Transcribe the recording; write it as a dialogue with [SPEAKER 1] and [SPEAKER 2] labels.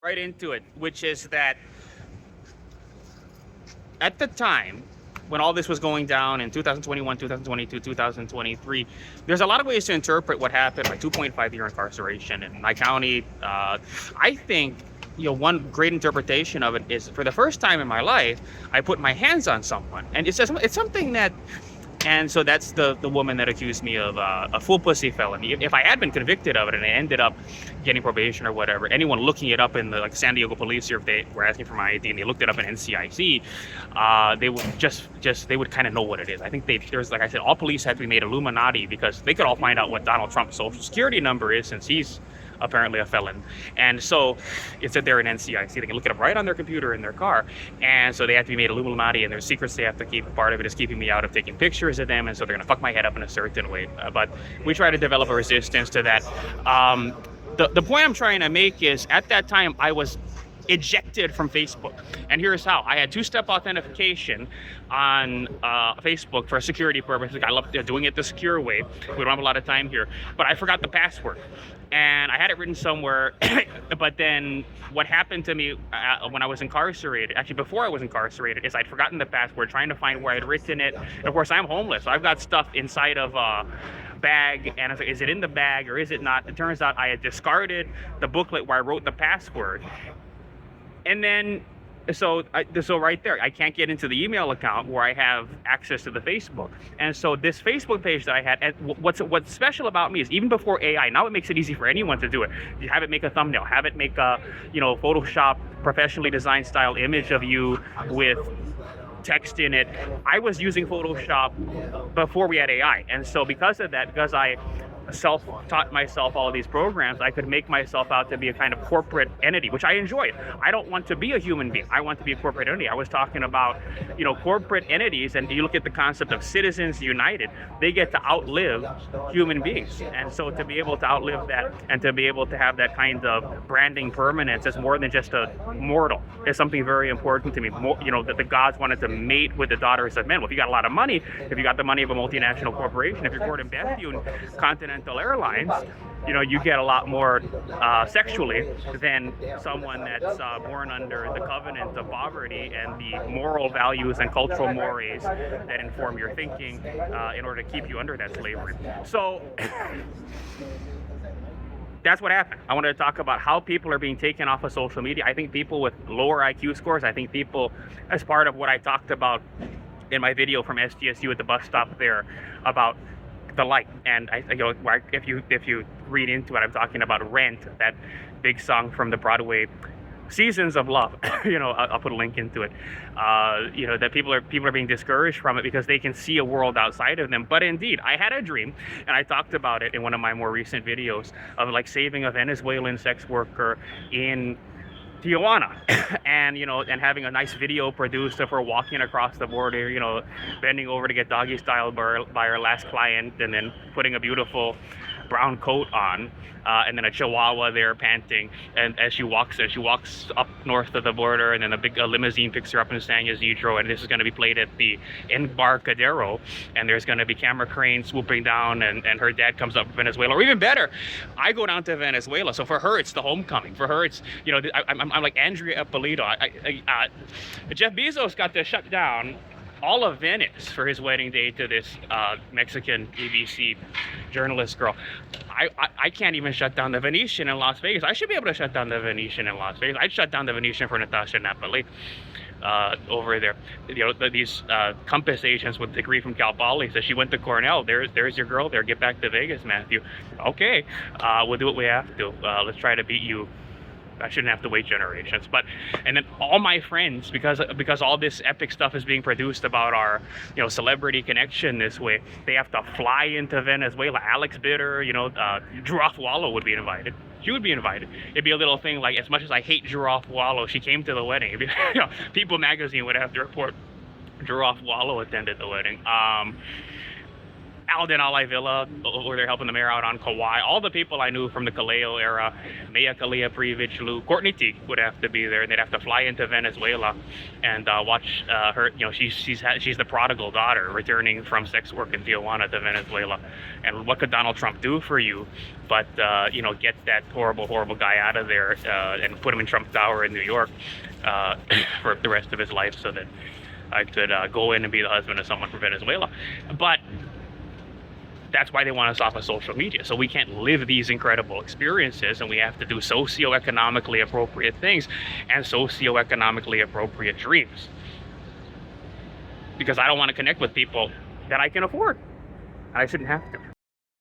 [SPEAKER 1] right into it, which is that at the time when all this was going down in 2021, 2022, 2023, there's a lot of ways to interpret what happened. Like 2.5-year incarceration in my county. I think, one great interpretation of it is, for the first time in my life, I put my hands on someone, and it's something that. And so that's the woman that accused me of a full pussy felony. If I had been convicted of it and I ended up getting probation or whatever, anyone looking it up in the San Diego police, or if they were asking for my ID and they looked it up in NCIC, they would they would kind of know what it is. I think there's, like I said, all police had to be made Illuminati, because they could all find out what Donald Trump's social security number is, since he's apparently a felon. And so it's that they're in NCIC. They can look it up right on their computer in their car. And so they have to be made Illuminati, and there's secrets they have to keep. Part of it is keeping me out of taking pictures of them, and so they're going to fuck my head up in a certain way. But we try to develop a resistance to that. The point I'm trying to make is, at that time, I was ejected from Facebook. And here's how. I had two-step authentication on Facebook for security purposes. I love doing it the secure way. We don't have a lot of time here. But I forgot the password. And I had it written somewhere. But then what happened to me when I was incarcerated, actually before I was incarcerated, is I'd forgotten the password, trying to find where I'd written it. And of course, I'm homeless, so I've got stuff inside of bag, and I was like, is it in the bag or is it not? It turns out I had discarded the booklet where I wrote the password. And then, so right there, I can't get into the email account where I have access to the Facebook. And so this Facebook page that I had, and what's special about me is, even before AI, now it makes it easy for anyone to do it. You have it make a thumbnail, have it make a, Photoshop professionally designed style image of you with text in it. I was using Photoshop before we had AI. And so because of that, because I self-taught myself all of these programs, I could make myself out to be a kind of corporate entity, which I enjoy. I don't want to be a human being. I want to be a corporate entity. I was talking about, corporate entities, and you look at the concept of Citizens United, they get to outlive human beings. And so to be able to outlive that, and to be able to have that kind of branding permanence as more than just a mortal, is something very important to me. That the gods wanted to mate with the daughters of men. Well, if you got a lot of money, if you got the money of a multinational corporation, if you're born in Bethune, Continental, Airlines, you get a lot more sexually than someone that's born under the covenant of poverty and the moral values and cultural mores that inform your thinking in order to keep you under that slavery. So that's what happened. I wanted to talk about how people are being taken off of social media. I think people with lower IQ scores, I think people, as part of what I talked about in my video from SDSU at the bus stop there, about the light. And if you read into it, I'm talking about Rent, that big song from the Broadway Seasons of Love. I'll put a link into it. That people are being discouraged from it because they can see a world outside of them. But indeed, I had a dream, and I talked about it in one of my more recent videos, of saving a Venezuelan sex worker in Tijuana, and having a nice video produced of her walking across the border, bending over to get doggy style by her last client, and then putting a beautiful brown coat on, and then a chihuahua there panting, and as she walks up north of the border, and then a limousine picks her up in San Ysidro, and this is going to be played at the Embarcadero, and there's going to be camera cranes swooping down, and her dad comes up from Venezuela. Or even better, I go down to Venezuela, so for her it's the homecoming. For her it's, I'm like Andrea Eppolito. Jeff Bezos got to shut down all of Venice for his wedding day to this Mexican ABC journalist girl. I can't even shut down the Venetian in Las Vegas. I should be able to shut down the Venetian in Las Vegas. I'd shut down the Venetian for Natasha Napoli over there. These Compass agents with a degree from Cal Poly says she went to Cornell. There's your girl there. Get back to Vegas, Matthew. Okay, we'll do what we have to. Let's try to beat you. I shouldn't have to wait generations. And then all my friends, because all this epic stuff is being produced about our celebrity connection this way, they have to fly into Venezuela. Alex Bitter, Giraffe Wallow would be invited. She would be invited. It'd be a little thing like, as much as I hate Giraffe Wallow, she came to the wedding. It'd be, People magazine would have to report Giraffe Wallow attended the wedding. Alden Alayvilla over there helping the mayor out on Kauai. All the people I knew from the Kaleo era, Maya Kalia Previch, Lou, Courtney Teague would have to be there, and they'd have to fly into Venezuela and watch her. You know, she's the prodigal daughter returning from sex work in Tijuana to Venezuela. And what could Donald Trump do for you but you know, get that horrible guy out of there and put him in Trump Tower in New York for the rest of his life, so that I could go in and be the husband of someone from Venezuela. But that's why they want us off of social media. So we can't live these incredible experiences, and we have to do socioeconomically appropriate things and socioeconomically appropriate dreams. Because I don't want to connect with people that I can afford. I shouldn't have to.